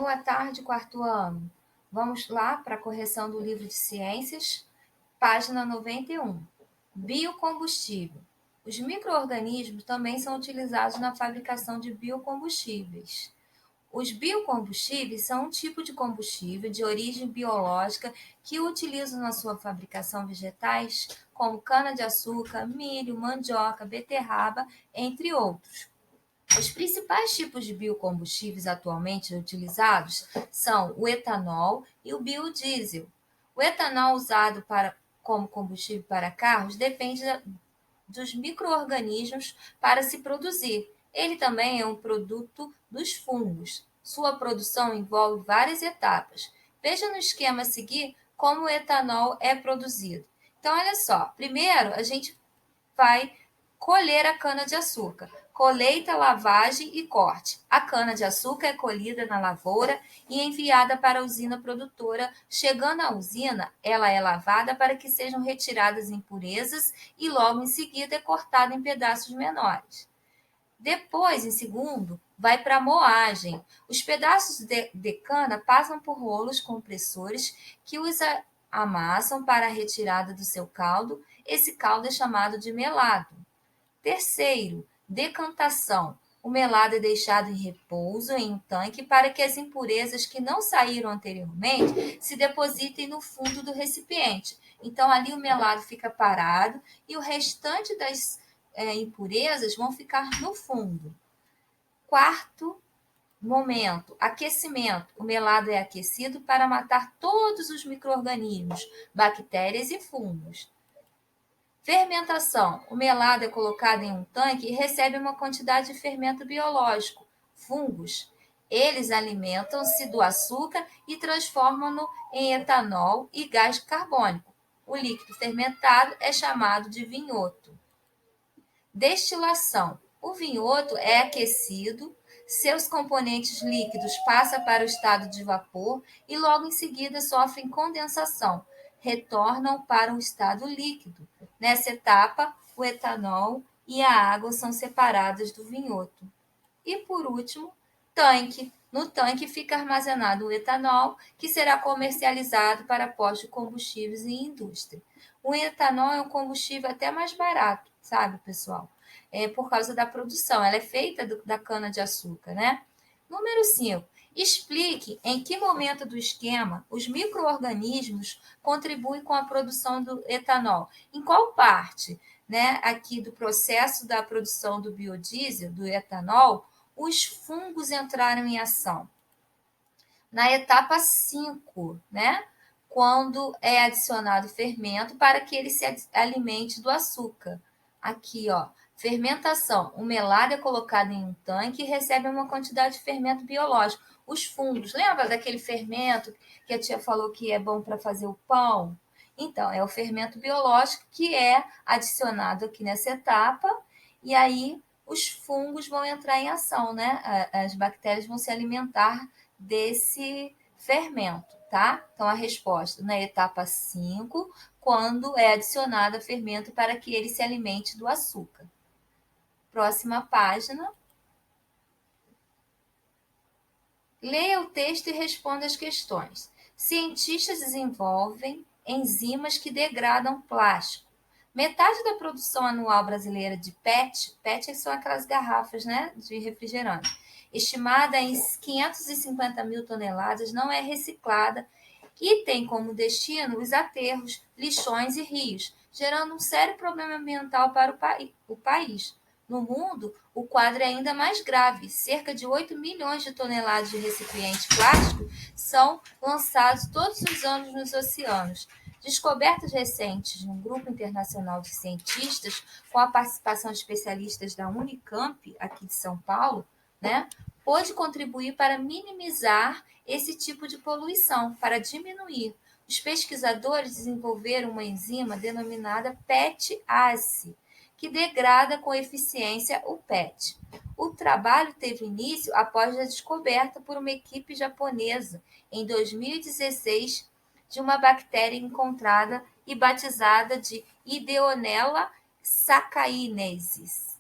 Boa tarde, quarto ano. Vamos lá para a correção do livro de ciências, página 91. Biocombustível. Os micro-organismos também são utilizados na fabricação de biocombustíveis. Os biocombustíveis são um tipo de combustível de origem biológica que utilizam na sua fabricação vegetais, como cana-de-açúcar, milho, mandioca, beterraba, entre outros. Os principais tipos de biocombustíveis atualmente utilizados são o etanol e o biodiesel. O etanol usado como combustível para carros depende dos micro-organismos para se produzir. Ele também é um produto dos fungos. Sua produção envolve várias etapas. Veja no esquema a seguir como o etanol é produzido. Então, olha só. Primeiro, a gente vai colher a cana-de-açúcar. Colheita, lavagem e corte. A cana-de-açúcar é colhida na lavoura e enviada para a usina produtora. Chegando à usina, ela é lavada para que sejam retiradas impurezas e logo em seguida é cortada em pedaços menores. Depois, em segundo, vai para a moagem. Os pedaços de cana passam por rolos compressores que os amassam para a retirada do seu caldo. Esse caldo é chamado de melado. Terceiro, decantação. O melado é deixado em repouso em um tanque para que as impurezas que não saíram anteriormente se depositem no fundo do recipiente. Então, ali o melado fica parado e o restante das impurezas vão ficar no fundo. Quarto momento, aquecimento. O melado é aquecido para matar todos os micro-organismos, bactérias e fungos. Fermentação. O melado é colocado em um tanque e recebe uma quantidade de fermento biológico, fungos. Eles alimentam-se do açúcar e transformam-no em etanol e gás carbônico. O líquido fermentado é chamado de vinhoto. Destilação. O vinhoto é aquecido, seus componentes líquidos passam para o estado de vapor e logo em seguida sofrem condensação, retornam para o estado líquido. Nessa etapa, o etanol e a água são separadas do vinhoto. E por último, tanque. No tanque fica armazenado o etanol, que será comercializado para postos de combustíveis e indústria. O etanol é um combustível até mais barato, sabe, pessoal? Por causa da produção. Ela é feita da cana-de-açúcar, né? Número 5. Explique em que momento do esquema os micro-organismos contribuem com a produção do etanol. Em qual parte, né, aqui do processo da produção do biodiesel, do etanol, os fungos entraram em ação? Na etapa 5, né? Quando é adicionado fermento para que ele se alimente do açúcar. Aqui, ó, fermentação. O melado é colocado em um tanque e recebe uma quantidade de fermento biológico. Os fungos, lembra daquele fermento que a tia falou que é bom para fazer o pão? Então, é o fermento biológico que é adicionado aqui nessa etapa, e aí os fungos vão entrar em ação, né? As bactérias vão se alimentar desse fermento, tá? Então, a resposta na etapa 5, quando é adicionado fermento para que ele se alimente do açúcar. Próxima página. Leia o texto e responda as questões. Cientistas desenvolvem enzimas que degradam plástico. Metade da produção anual brasileira de PET são aquelas garrafas, né, de refrigerante, estimada em 550 mil toneladas, não é reciclada e tem como destino os aterros, lixões e rios, gerando um sério problema ambiental para o país. No mundo, o quadro é ainda mais grave. Cerca de 8 milhões de toneladas de recipientes plásticos são lançados todos os anos nos oceanos. Descobertas recentes de um grupo internacional de cientistas, com a participação de especialistas da Unicamp, aqui de São Paulo, né, pôde contribuir para minimizar esse tipo de poluição, para diminuir. Os pesquisadores desenvolveram uma enzima denominada PETase, que degrada com eficiência o PET. O trabalho teve início após a descoberta por uma equipe japonesa, em 2016, de uma bactéria encontrada e batizada de Ideonella sacchariniensis.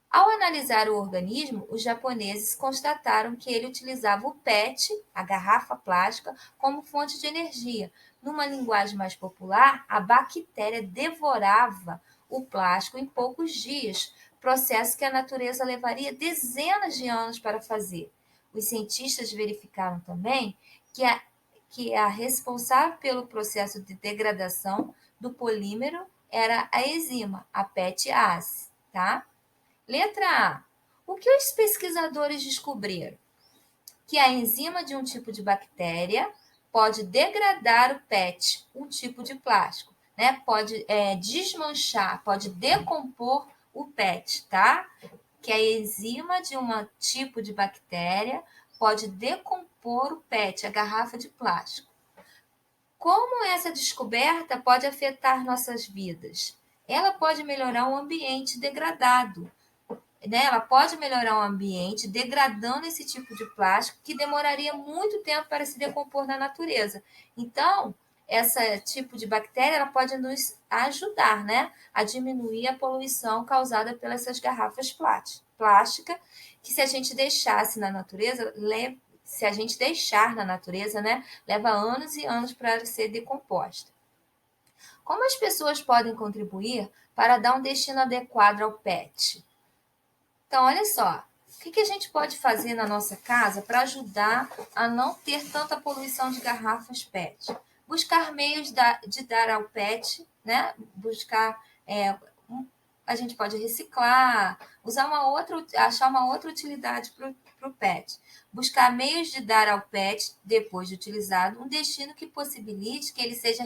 Ao analisar o organismo, os japoneses constataram que ele utilizava o PET, a garrafa plástica, como fonte de energia. Numa linguagem mais popular, a bactéria devorava o plástico em poucos dias, processo que a natureza levaria dezenas de anos para fazer. Os cientistas verificaram também que a responsável pelo processo de degradação do polímero era a enzima, a PETase, tá? Letra A. O que os pesquisadores descobriram? Que a enzima de um tipo de bactéria pode degradar o PET, um tipo de plástico, né? Pode desmanchar, pode decompor o PET, tá? Que a enzima de um tipo de bactéria pode decompor o PET, a garrafa de plástico. Como essa descoberta pode afetar nossas vidas? Ela pode melhorar um ambiente degradado, né? Ela pode melhorar o ambiente degradando esse tipo de plástico que demoraria muito tempo para se decompor na natureza. Então, esse tipo de bactéria ela pode nos ajudar, né, a diminuir a poluição causada pelas essas garrafas plásticas, que se a gente deixasse na natureza, se a gente deixar na natureza, né, leva anos e anos para ser decomposta. Como as pessoas podem contribuir para dar um destino adequado ao PET? Então, olha só, o que a gente pode fazer na nossa casa para ajudar a não ter tanta poluição de garrafas PET? Buscar meios de dar ao PET, né? Buscar, a gente pode reciclar, achar uma outra utilidade para o PET. Buscar meios de dar ao PET, depois de utilizado, um destino que possibilite que ele seja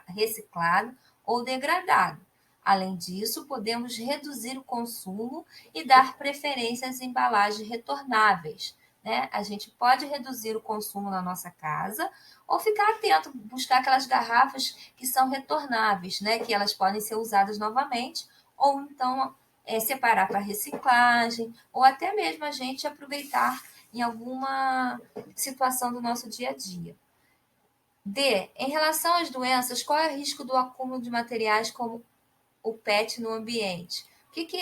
reciclado ou degradado. Além disso, podemos reduzir o consumo e dar preferência às embalagens retornáveis, né? A gente pode reduzir o consumo na nossa casa ou ficar atento, buscar aquelas garrafas que são retornáveis, né? Que elas podem ser usadas novamente, ou então separar para reciclagem, ou até mesmo a gente aproveitar em alguma situação do nosso dia a dia. D. Em relação às doenças, qual é o risco do acúmulo de materiais como o PET no ambiente? O que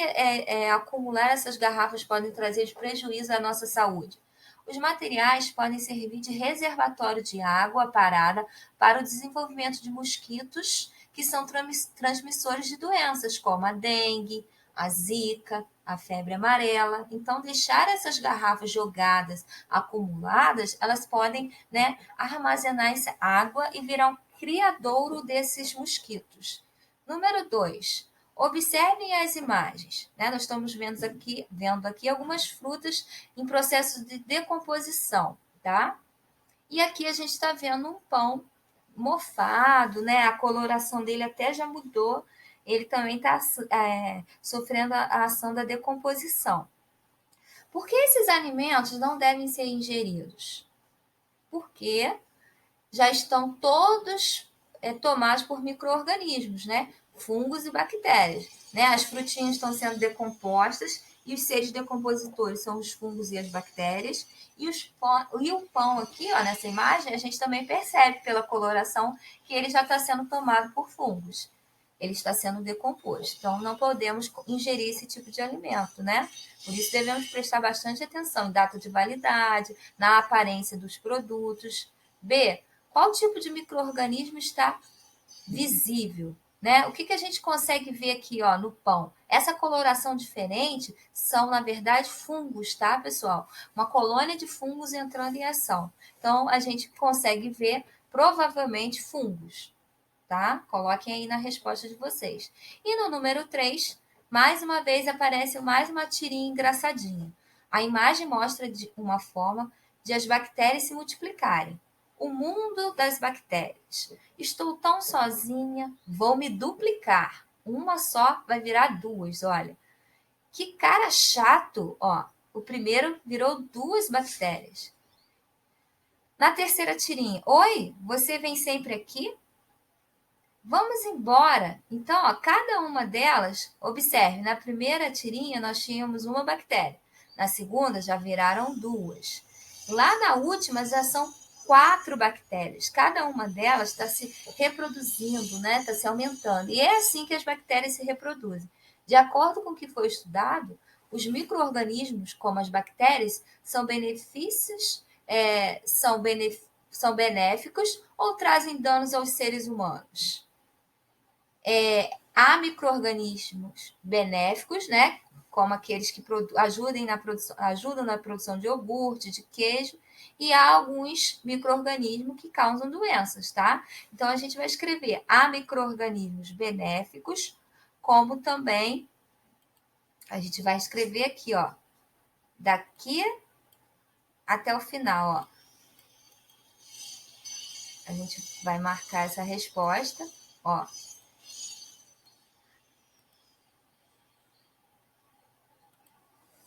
acumular essas garrafas podem trazer de prejuízo à nossa saúde? Os materiais podem servir de reservatório de água parada para o desenvolvimento de mosquitos que são transmissores de doenças como a dengue, a zika, a febre amarela. Então, deixar essas garrafas jogadas, acumuladas, elas podem, né, armazenar essa água e virar um criadouro desses mosquitos. Número 2. Observem as imagens, né? Nós estamos vendo aqui algumas frutas em processo de decomposição, tá? E aqui a gente está vendo um pão mofado, né? A coloração dele até já mudou. Ele também está sofrendo a ação da decomposição. Por que esses alimentos não devem ser ingeridos? Porque já estão todos tomados por micro-organismos, né? Fungos e bactérias. Né? As frutinhas estão sendo decompostas e os seres decompositores são os fungos e as bactérias. E o pão aqui, ó, nessa imagem, a gente também percebe pela coloração que ele já está sendo tomado por fungos. Ele está sendo decomposto. Então, não podemos ingerir esse tipo de alimento, né? Por isso, devemos prestar bastante atenção em data de validade, na aparência dos produtos. B. Qual tipo de micro-organismo está visível? Né? O que a gente consegue ver aqui, ó, no pão? Essa coloração diferente são, na verdade, fungos, tá, pessoal? Uma colônia de fungos entrando em ação. Então, a gente consegue ver, provavelmente, fungos, tá? Coloquem aí na resposta de vocês. E no número 3, mais uma vez aparece mais uma tirinha engraçadinha. A imagem mostra de uma forma de as bactérias se multiplicarem. O mundo das bactérias. Estou tão sozinha, vou me duplicar. Uma só vai virar duas, olha. Que cara chato, ó. O primeiro virou duas bactérias. Na terceira tirinha, oi, você vem sempre aqui? Vamos embora. Então, ó, cada uma delas, observe, na primeira tirinha nós tínhamos uma bactéria. Na segunda já viraram duas. Lá na última já são 4 bactérias. Cada uma delas está se reproduzindo, né? Está se aumentando. E é assim que as bactérias se reproduzem. De acordo com o que foi estudado, Os micro-organismos, como as bactérias, são benéficos ou trazem danos aos seres humanos? Há micro-organismos benéficos, né? Como aqueles que ajudam na produção de iogurte, de queijo, e há alguns micro-organismos que causam doenças, tá? Então a gente vai escrever: há micro-organismos benéficos, como também a gente vai escrever aqui, ó, daqui até o final, ó. A gente vai marcar essa resposta, ó.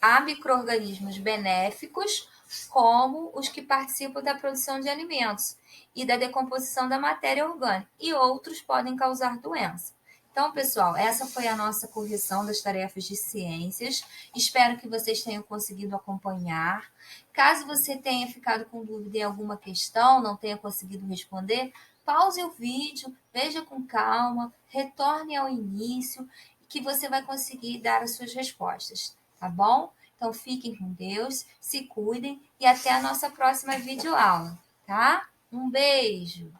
Há micro-organismos benéficos, como os que participam da produção de alimentos e da decomposição da matéria orgânica, e outros podem causar doença. Então, pessoal, essa foi a nossa correção das tarefas de ciências. Espero que vocês tenham conseguido acompanhar. Caso você tenha ficado com dúvida em alguma questão, não tenha conseguido responder, pause o vídeo, veja com calma, retorne ao início, que você vai conseguir dar as suas respostas, tá bom? Então, fiquem com Deus, se cuidem e até a nossa próxima videoaula, tá? Um beijo!